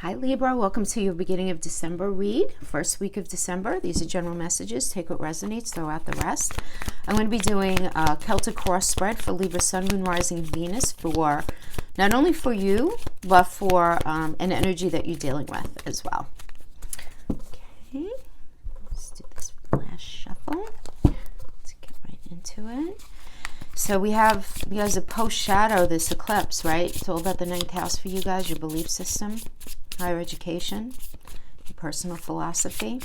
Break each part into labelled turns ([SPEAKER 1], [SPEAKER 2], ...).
[SPEAKER 1] Hi Libra, welcome to your beginning of December read, first week of December. These are general messages. Take what resonates, throw out the rest. I'm going to be doing a Celtic cross spread for Libra, Sun, Moon, Rising, Venus, for not only for you, but for an energy that you're dealing with as well. Okay, let's do this last shuffle. Let's get right into it. So we have, because of post-shadow, this eclipse, right? It's all about the ninth house for you guys, your belief system, higher education, your personal philosophy.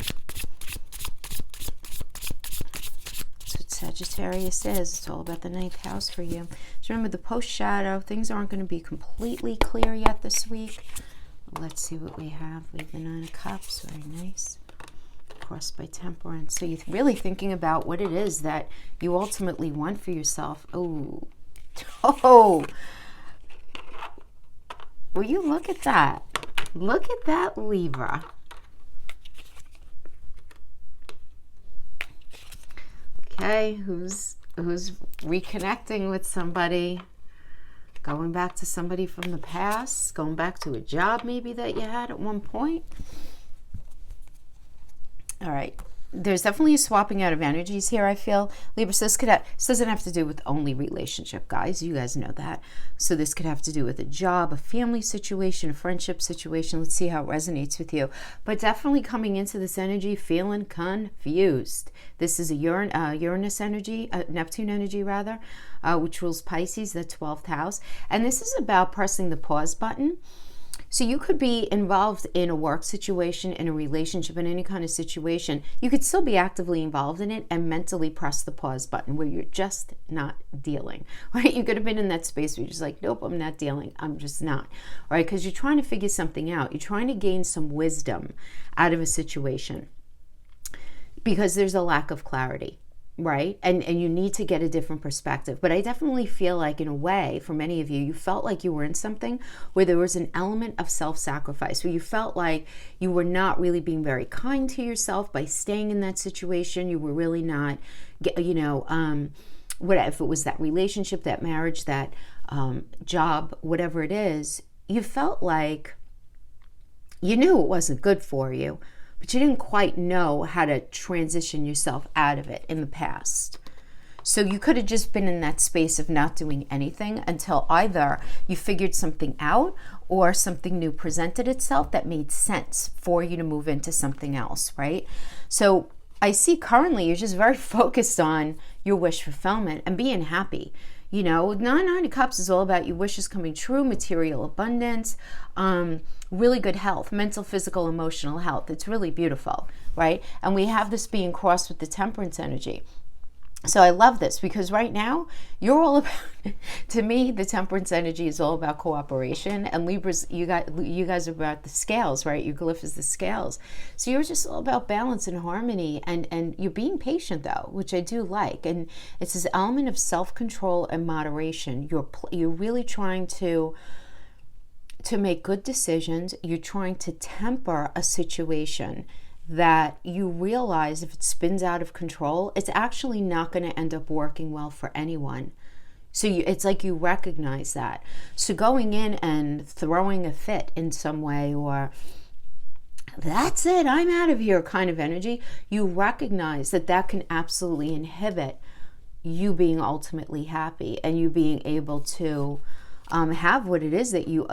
[SPEAKER 1] That's what Sagittarius is. It's all about the ninth house for you. So remember, the post-shadow, things aren't going to be completely clear yet this week. Let's see what we have. We have the Nine of Cups, very nice. Crossed by Temperance. So you're really thinking about what it is that you ultimately want for yourself. Oh, will you look at that? Look at that, Libra. Okay, who's reconnecting with somebody, going back to somebody from the past, going back to a job maybe that you had at one point. All right, there's definitely a swapping out of energies here, I feel. Libra, so this doesn't have to do with only relationship, guys. You guys know that. So this could have to do with a job, a family situation, a friendship situation. Let's see how it resonates with you. But definitely coming into this energy feeling confused. This is a Uranus energy, Neptune energy rather, which rules Pisces, the 12th house. And this is about pressing the pause button. So you could be involved in a work situation, in a relationship, in any kind of situation. You could still be actively involved in it and mentally press the pause button where you're just not dealing, right? You could have been in that space where you're just like, nope, I'm not dealing. I'm just not, right? Because you're trying to figure something out. You're trying to gain some wisdom out of a situation because there's a lack of clarity. Right? And you need to get a different perspective. But I definitely feel like, in a way, for many of you, you felt like you were in something where there was an element of self-sacrifice, where you felt like you were not really being very kind to yourself by staying in that situation. You were really not, whatever, if it was that relationship, that marriage, that job, whatever it is, you felt like you knew it wasn't good for you, but you didn't quite know how to transition yourself out of it in the past. So you could have just been in that space of not doing anything until either you figured something out or something new presented itself that made sense for you to move into something else, right? So I see currently you're just very focused on your wish fulfillment and being happy. You know, Nine of Cups is all about your wishes coming true, material abundance, really good health, mental, physical, emotional health. It's really beautiful, right? And we have this being crossed with the Temperance energy. So I love this because right now you're all about, to me, the Temperance energy is all about cooperation, and Libras, you guys are about the scales, right? Your glyph is the scales. So you're just all about balance and harmony, and you're being patient though, which I do like. And it's this element of self-control and moderation. You're really trying to make good decisions. You're trying to temper a situation that you realize if it spins out of control, it's actually not going to end up working well for anyone. So it's like you recognize that. So going in and throwing a fit in some way, or that's it, I'm out of here kind of energy, you recognize that that can absolutely inhibit you being ultimately happy and you being able to have what it is that you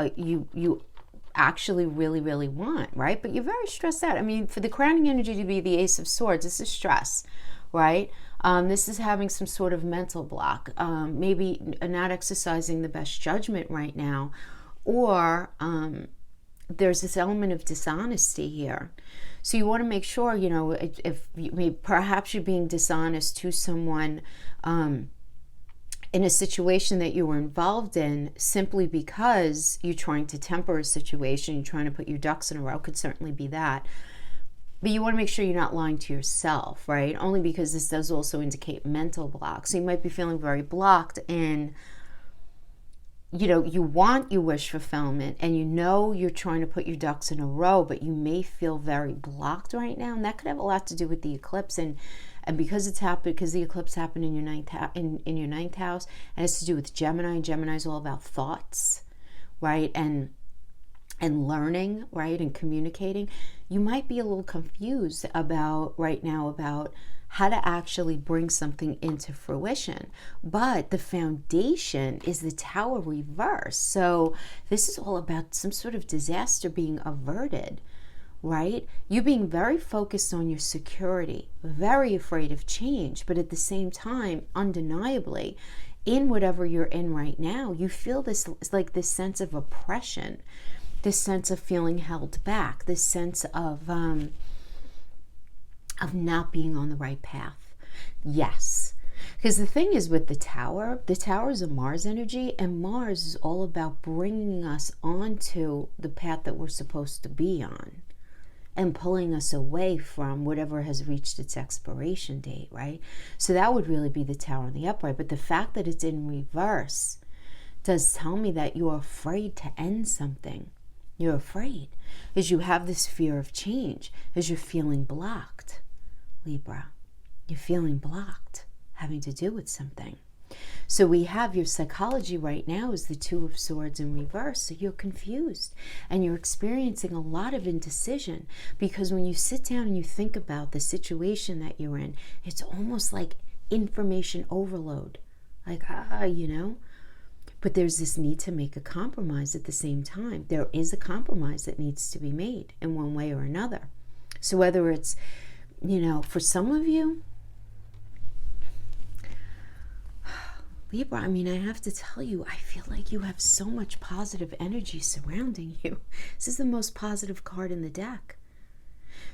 [SPEAKER 1] actually really want, right? But you're very stressed out. I mean, for the crowning energy to be the Ace of Swords, this is stress, right? This is having some sort of mental block, maybe not exercising the best judgment right now, or there's this element of dishonesty here. So you want to make sure, you know, if perhaps you're being dishonest to someone in a situation that you were involved in simply because you're trying to temper a situation, you're trying to put your ducks in a row, could certainly be that. But you want to make sure you're not lying to yourself, right? Only because this does also indicate mental blocks. So you might be feeling very blocked in, you know, you want your wish fulfillment and you know you're trying to put your ducks in a row, but you may feel very blocked right now. And that could have a lot to do with the eclipse. And because it's happened, because the eclipse happened in your ninth house, and it's to do with Gemini. Gemini is all about thoughts, right? And and learning, right, and communicating, you might be a little confused about right now about how to actually bring something into fruition. But the foundation is the Tower reverse. So this is all about some sort of disaster being averted, right? You being very focused on your security, very afraid of change, but at the same time, undeniably, in whatever you're in right now, you feel this, like this sense of oppression, this sense of feeling held back, this sense of not being on the right path. Yes. Because the thing is with the Tower is a Mars energy, and Mars is all about bringing us onto the path that we're supposed to be on and pulling us away from whatever has reached its expiration date, right? So that would really be the Tower in the upright. But the fact that it's in reverse does tell me that you're afraid to end something. You're afraid because you have this fear of change, because you're feeling blocked, Libra. You're feeling blocked, having to do with something. So we have your psychology right now is the Two of Swords in reverse. So you're confused and you're experiencing a lot of indecision, because when you sit down and you think about the situation that you're in, it's almost like information overload. Like, but there's this need to make a compromise at the same time. There is a compromise that needs to be made in one way or another. So whether it's, for some of you, Libra, I have to tell you, I feel like you have so much positive energy surrounding you. This is the most positive card in the deck.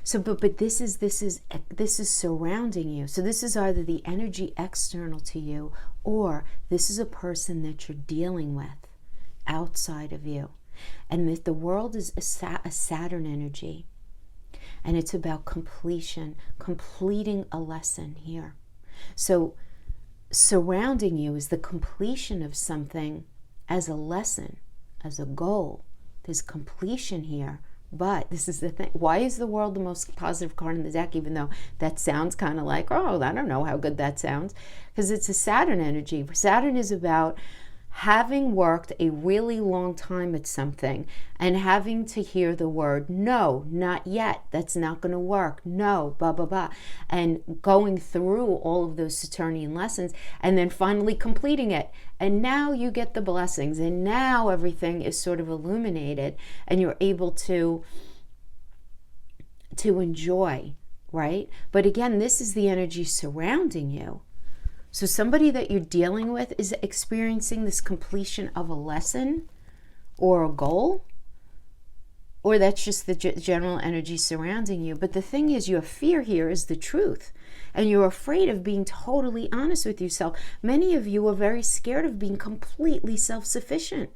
[SPEAKER 1] So, but this is surrounding you. So this is either the energy external to you, or this is a person that you're dealing with outside of you. And the world is a Saturn energy. And it's about completion, completing a lesson here. So surrounding you is the completion of something as a lesson, as a goal. There's completion here. But this is the thing. Why is the world the most positive card in the deck, even though that sounds kind of like, oh, I don't know how good that sounds? Because it's a Saturn energy. Saturn is about having worked a really long time at something and having to hear the word, no, not yet, that's not going to work, no, blah, blah, blah, and going through all of those Saturnian lessons and then finally completing it. And now you get the blessings, and now everything is sort of illuminated and you're able to enjoy, right? But again, this is the energy surrounding you. So somebody that you're dealing with is experiencing this completion of a lesson or a goal, or that's just the general energy surrounding you. But the thing is, your fear here is the truth, and you're afraid of being totally honest with yourself. Many of you are very scared of being completely self-sufficient.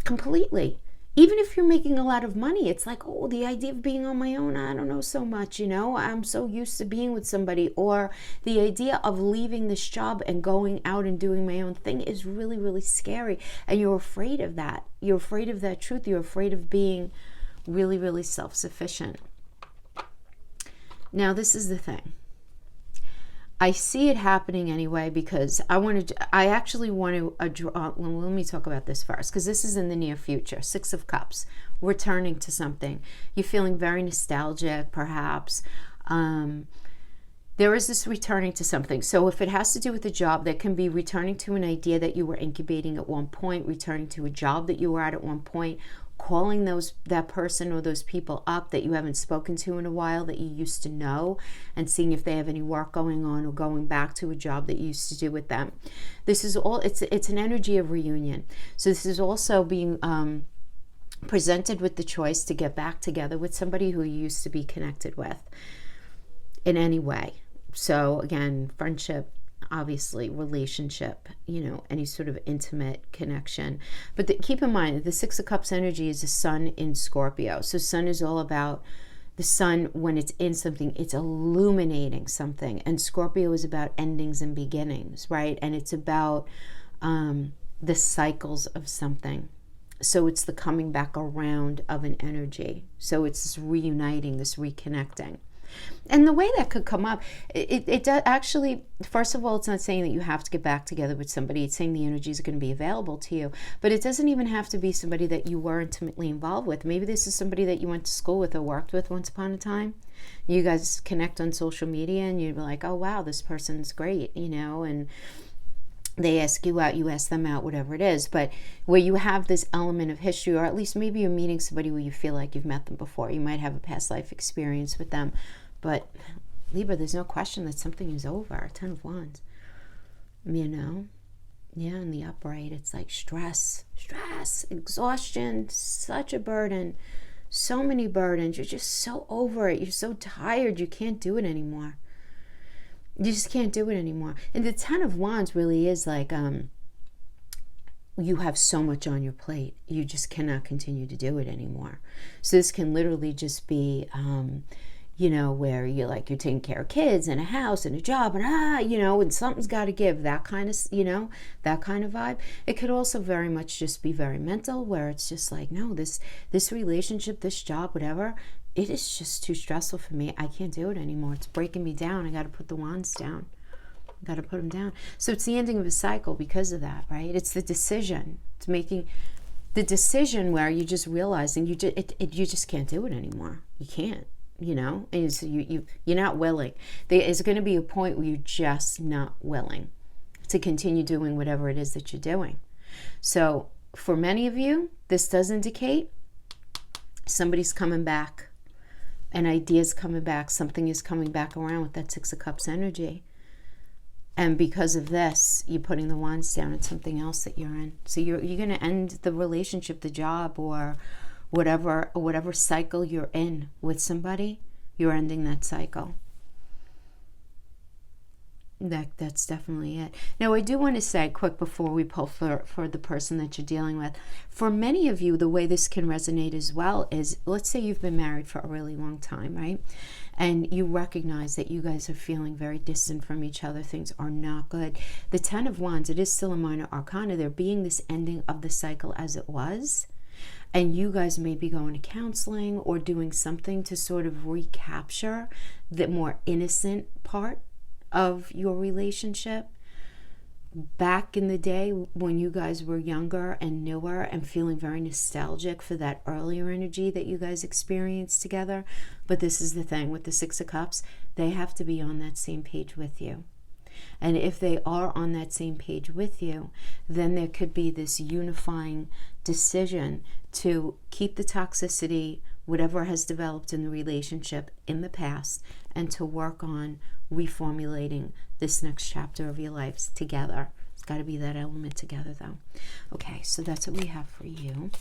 [SPEAKER 1] Completely. Even if you're making a lot of money, it's like, oh, the idea of being on my own, I don't know so much, I'm so used to being with somebody. Or the idea of leaving this job and going out and doing my own thing is really, really scary. And you're afraid of that. You're afraid of that truth. You're afraid of being really, really self-sufficient. Now, this is the thing. I see it happening anyway, because I actually want to draw. Well, let me talk about this first, because this is in the near future. 6 of Cups, returning to something. You're feeling very nostalgic, perhaps. There is this returning to something. So if it has to do with a job, that can be returning to an idea that you were incubating at one point, returning to a job that you were at one point, calling that person or those people up that you haven't spoken to in a while, that you used to know, and seeing if they have any work going on, or going back to a job that you used to do with them. This is all, it's an energy of reunion. So this is also being presented with the choice to get back together with somebody who you used to be connected with in any way. So again, friendship, obviously relationship, any sort of intimate connection. But keep in mind, the 6 of Cups energy is the sun in Scorpio. So sun is all about the sun. When it's in something, it's illuminating something. And Scorpio is about endings and beginnings, right? And it's about the cycles of something. So it's the coming back around of an energy. So it's this reuniting, this reconnecting. And the way that could come up, it does actually, first of all, it's not saying that you have to get back together with somebody. It's saying the energies are going to be available to you. But it doesn't even have to be somebody that you were intimately involved with. Maybe this is somebody that you went to school with or worked with once upon a time. You guys connect on social media and you're like, oh, wow, this person's great, you know, and they ask you out, you ask them out, whatever it is. But where you have this element of history, or at least maybe you're meeting somebody where you feel like you've met them before. You might have a past life experience with them. But Libra, there's no question that something is over. 10 of Wands. You know? Yeah, in the upright, it's like stress, exhaustion, such a burden. So many burdens. You're just so over it. You're so tired. You can't do it anymore. You just can't do it anymore. And the 10 of Wands really is like, you have so much on your plate. You just cannot continue to do it anymore. So this can literally just be, you know, where you're like, you're taking care of kids and a house and a job and, you know, and something's got to give, that kind of, you know, that kind of vibe. It could also very much just be very mental, where it's just like, no, this relationship, this job, whatever, it is just too stressful for me. I can't do it anymore. It's breaking me down. I got to put the wands down. I got to put them down. So it's the ending of a cycle because of that, right? It's the decision. It's making the decision where you're just realizing you just can't do it anymore. You can't. You know, and so you're not willing. There is going to be a point where you're just not willing to continue doing whatever it is that you're doing. So for many of you, this does indicate somebody's coming back, an idea's coming back, something is coming back around with that 6 of Cups energy. And because of this, you're putting the wands down. It's something else that you're in. So you're going to end the relationship, the job, or whatever cycle you're in with somebody, you're ending that cycle. That's definitely it. Now, I do want to say quick before we pull for the person that you're dealing with, for many of you, the way this can resonate as well is, let's say you've been married for a really long time, right? And you recognize that you guys are feeling very distant from each other. Things are not good. The 10 of Wands, it is still a minor arcana. There being this ending of the cycle as it was. And you guys may be going to counseling or doing something to sort of recapture the more innocent part of your relationship. Back in the day when you guys were younger and newer and feeling very nostalgic for that earlier energy that you guys experienced together. But this is the thing with the 6 of Cups, they have to be on that same page with you. And if they are on that same page with you, then there could be this unifying decision to keep the toxicity, whatever has developed in the relationship in the past, and to work on reformulating this next chapter of your lives together. It's got to be that element together, though. Okay, so that's what we have for you.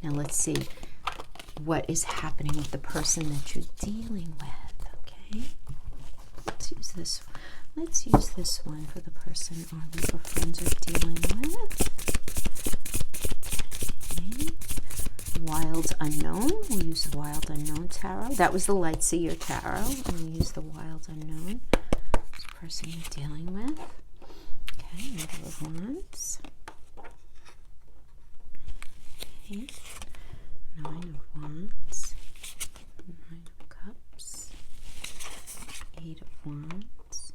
[SPEAKER 1] Now let's see what is happening with the person that you're dealing with. Okay, let's use this one. Let's use this one for the person our Libra friends are dealing with. Okay. Wild Unknown. We'll use the Wild Unknown Tarot. That was the Light Seer Tarot. And we'll use the Wild Unknown. This person you're dealing with. Okay, Middle of Wands. Okay. 9 of Wands. 9 of Cups. 8 of Wands.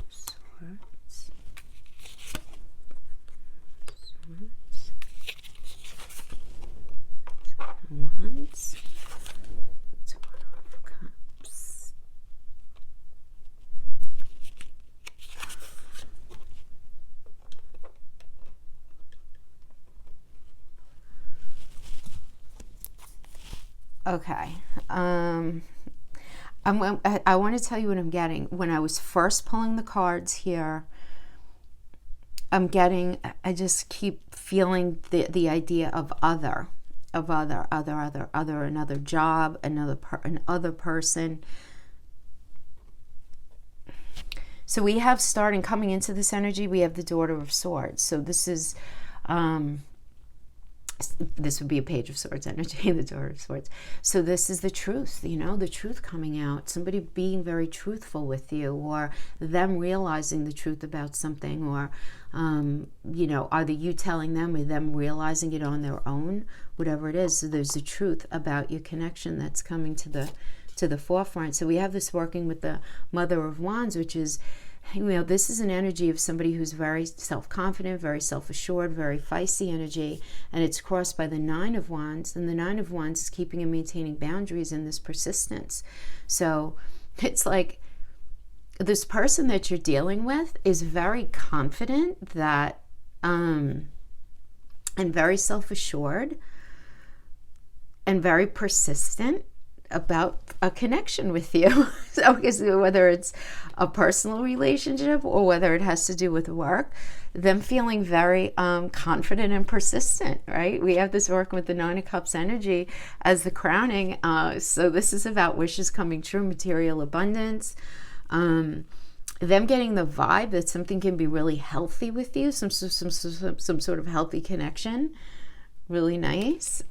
[SPEAKER 1] Swords. Wands, 12 of Cups, okay. I want to tell you what I'm getting. When I was first pulling the cards here, I just keep feeling the idea of other, another job, another person. So we have coming into this energy, we have the Daughter of Swords. So this is this would be a Page of Swords energy, the Daughter of Swords. So this is the truth, the truth coming out, somebody being very truthful with you, or them realizing the truth about something, or, either you telling them or them realizing it on their own, whatever it is. So there's the truth about your connection that's coming to the forefront. So we have this working with the Mother of Wands, which is, this is an energy of somebody who's very self-confident, very self-assured, very feisty energy, and it's crossed by the Nine of Wands, and the Nine of Wands is keeping and maintaining boundaries and this persistence. So it's like this person that you're dealing with is very confident that, and very self-assured, and very persistent about a connection with you. So whether it's a personal relationship or whether it has to do with work, them feeling very confident and persistent, right? We have this working with the Nine of Cups energy as the crowning. So this is about wishes coming true, material abundance, them getting the vibe that something can be really healthy with you, some sort of healthy connection, really nice.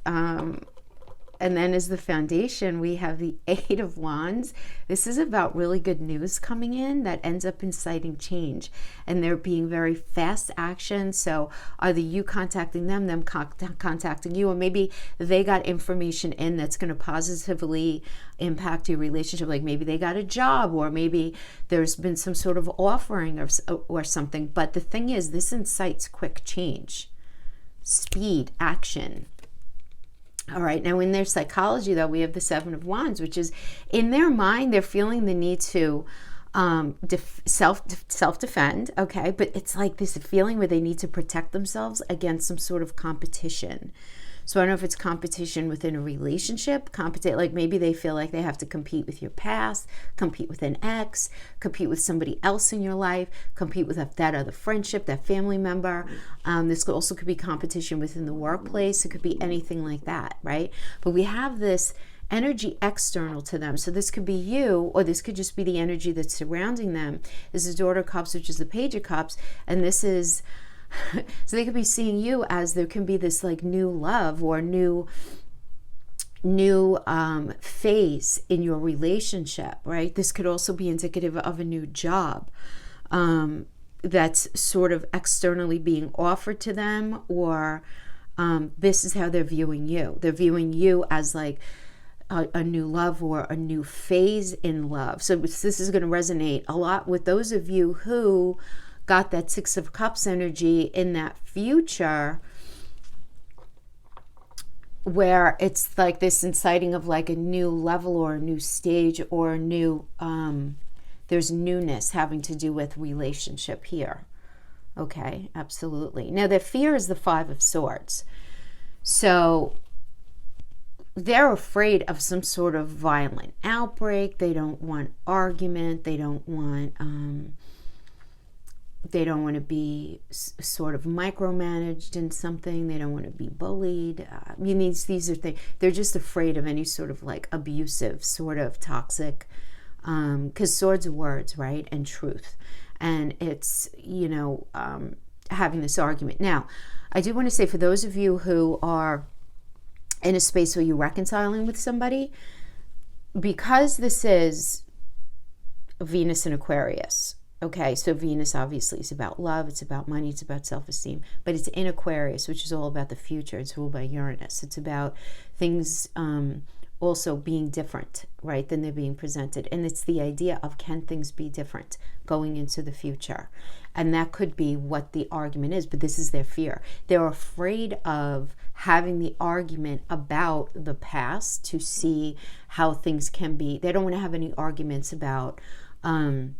[SPEAKER 1] And then as the foundation, we have the Eight of Wands. This is about really good news coming in that ends up inciting change. And they're being very fast action. So either you contacting them contacting you, or maybe they got information in that's going to positively impact your relationship. Like maybe they got a job, or maybe there's been some sort of offering or something. But the thing is, this incites quick change, speed, action. All right, now in their psychology, though, we have the Seven of Wands, which is in their mind, they're feeling the need to self-defend, okay? But it's like this feeling where they need to protect themselves against some sort of competition. So I don't know if it's competition within a relationship, like maybe they feel like they have to compete with your past, compete with an ex, compete with somebody else in your life, compete with that other friendship, that family member. This also could be competition within the workplace. It could be anything like that, right? But we have this energy external to them. So this could be you, or this could just be the energy that's surrounding them. This is Daughter of Cups, which is the Page of Cups, and this is so they could be seeing you as there can be this like new love or new phase in your relationship, right? This could also be indicative of a new job that's sort of externally being offered to them, or this is how they're viewing you. They're viewing you as like a new love or a new phase in love. So this is going to resonate a lot with those of you who got that Six of Cups energy in that future, where it's like this inciting of like a new level or a new stage or a new, there's newness having to do with relationship here. Okay, absolutely. Now their fear is the Five of Swords. So they're afraid of some sort of violent outbreak. They don't want argument. They don't want to be sort of micromanaged in something. They don't want to be bullied. These are things. They're just afraid of any sort of like abusive, sort of toxic, because swords are words, right? And truth. And it's, having this argument. Now, I do want to say for those of you who are in a space where you're reconciling with somebody, because this is Venus and Aquarius. Okay, so Venus obviously is about love, it's about money, it's about self-esteem, but it's in Aquarius, which is all about the future. It's ruled by Uranus. It's about things also being different, right, than they're being presented. And it's the idea of, can things be different going into the future? And that could be what the argument is, but this is their fear. They're afraid of having the argument about the past to see how things can be. They don't want to have any arguments about the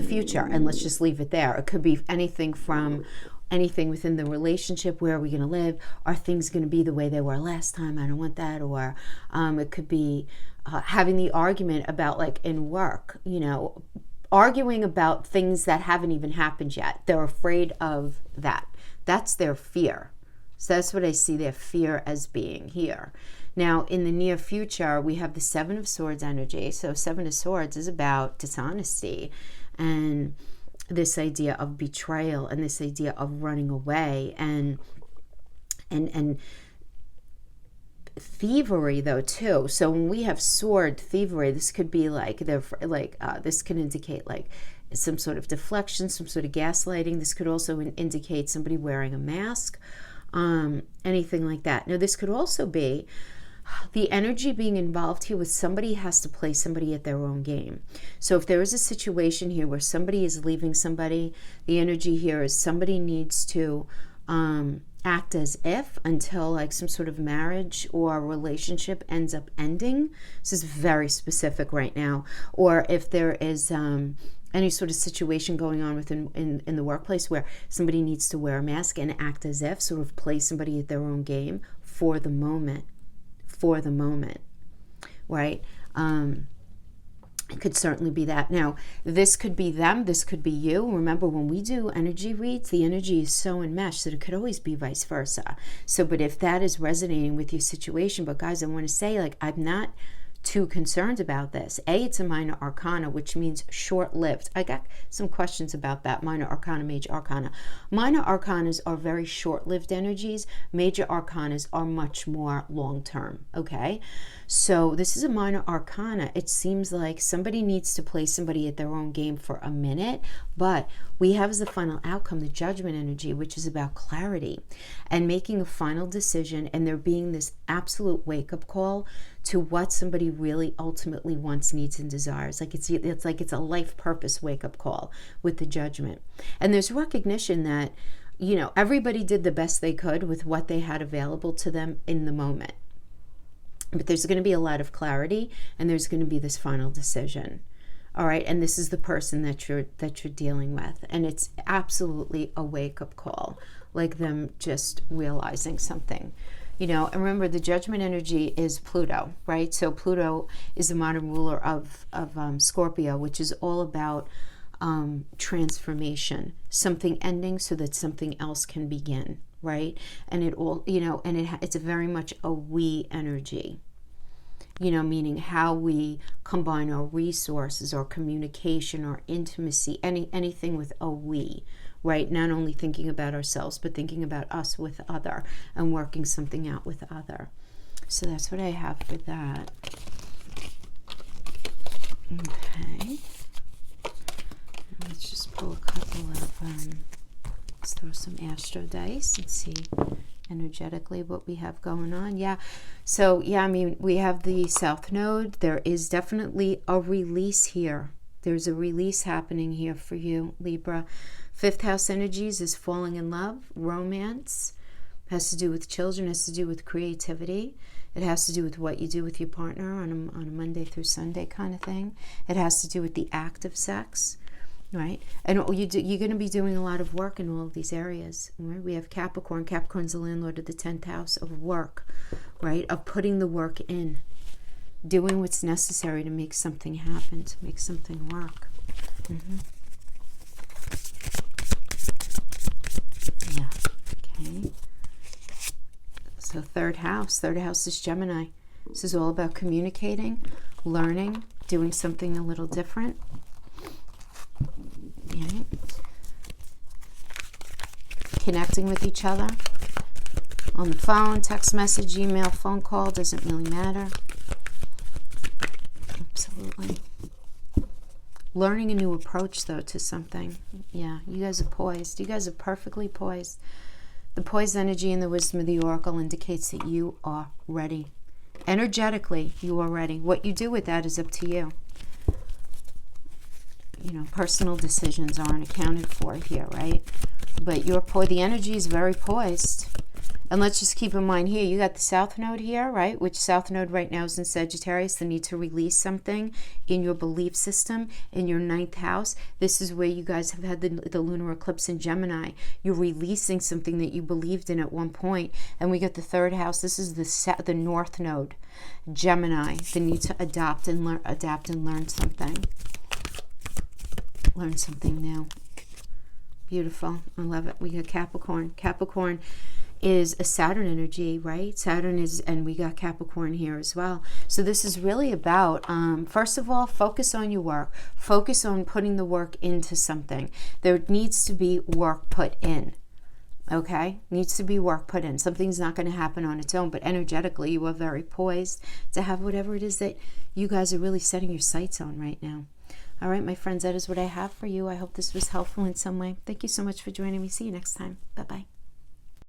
[SPEAKER 1] future, and let's just leave it there. It could be anything from anything within the relationship. Where are we going to live? Are things going to be the way they were last time? I don't want that. Or it could be having the argument about, like in work, arguing about things that haven't even happened yet. They're afraid of that. That's their fear. So that's what I see their fear as being here. Now, in the near future, we have the Seven of Swords energy. So Seven of Swords is about dishonesty and this idea of betrayal and this idea of running away. And and thievery though too. So when we have sword thievery, this could be like this can indicate like some sort of deflection, some sort of gaslighting. This could also indicate somebody wearing a mask, anything like that. Now this could also be the energy being involved here with somebody has to play somebody at their own game. So if there is a situation here where somebody is leaving somebody, the energy here is somebody needs to act as if until like some sort of marriage or relationship ends up ending. This is very specific right now. Or if there is any sort of situation going on within in the workplace where somebody needs to wear a mask and act as if, sort of play somebody at their own game for the moment, right? It could certainly be that. Now, this could be them, this could be you. Remember, when we do energy reads, the energy is so enmeshed that it could always be vice versa. So, but if that is resonating with your situation, but guys, I want to say, like, I'm not too concerned about this. It's a minor arcana, which means short-lived. I got some questions about that. Minor arcana, major arcana. Minor arcanas are very short-lived energies. Major arcanas are much more long-term, okay? So this is a minor arcana. It seems like somebody needs to play somebody at their own game for a minute, but we have as the final outcome the judgment energy, which is about clarity and making a final decision, and there being this absolute wake-up call to what somebody really ultimately wants, needs, and desires. Like it's a life purpose wake-up call with the judgment. And there's recognition that, you know, everybody did the best they could with what they had available to them in the moment. But there's going to be a lot of clarity, and there's going to be this final decision. All right, and this is the person that you're dealing with, and it's absolutely a wake-up call, like them just realizing something. You know, and remember, the judgment energy is Pluto, right? So Pluto is the modern ruler of Scorpio, which is all about transformation, something ending so that something else can begin, right? And it all, you know, and it's a very much a we energy, you know, meaning how we combine our resources, our communication, our intimacy, anything with a we, right? Not only thinking about ourselves, but thinking about us with other and working something out with other. So that's what I have for that. Okay. Let's just pull a couple of, let's throw some astro dice and see energetically what we have going on. Yeah. So, yeah, I mean, we have the South Node. There is definitely a release here. There's a release happening here for you, Libra. Fifth house energies is falling in love, romance, has to do with children, has to do with creativity. It has to do with what you do with your partner on a Monday through Sunday kind of thing. It has to do with the act of sex, right? And you're going to be doing a lot of work in all of these areas. Right? We have Capricorn. Capricorn's the landlord of the 10th house of work, right? Of putting the work in, doing what's necessary to make something happen, to make something work. Yeah, okay. So third house is Gemini. This is all about communicating, learning, doing something a little different. Right. Connecting with each other on the phone, text message, email, phone call, doesn't really matter. Absolutely. Learning a new approach, though, to something. Yeah, you guys are poised. You guys are perfectly poised. The poised energy and the wisdom of the oracle indicates that you are ready. Energetically, you are ready. What you do with that is up to you. You know, personal decisions aren't accounted for here, right? But you're the energy is very poised. And let's just keep in mind here, you got the South Node here, right? Which South Node right now is in Sagittarius, the need to release something in your belief system, in your 9th house. This is where you guys have had the lunar eclipse in Gemini. You're releasing something that you believed in at one point. And we got the 3rd house. This is the North Node, Gemini, the need to adapt and learn something. Learn something new. Beautiful. I love it. We got Capricorn. Capricorn is a Saturn energy, right? Saturn is, and we got Capricorn here as well. So this is really about, first of all, focus on your work. Focus on putting the work into something. There needs to be work put in. Okay, needs to be work put in. Something's not going to happen on its own, but energetically you are very poised to have whatever it is that you guys are really setting your sights on right now. All right, my friends, that is what I have for you. I hope this was helpful in some way. Thank you so much for joining me. See you next time. Bye-bye.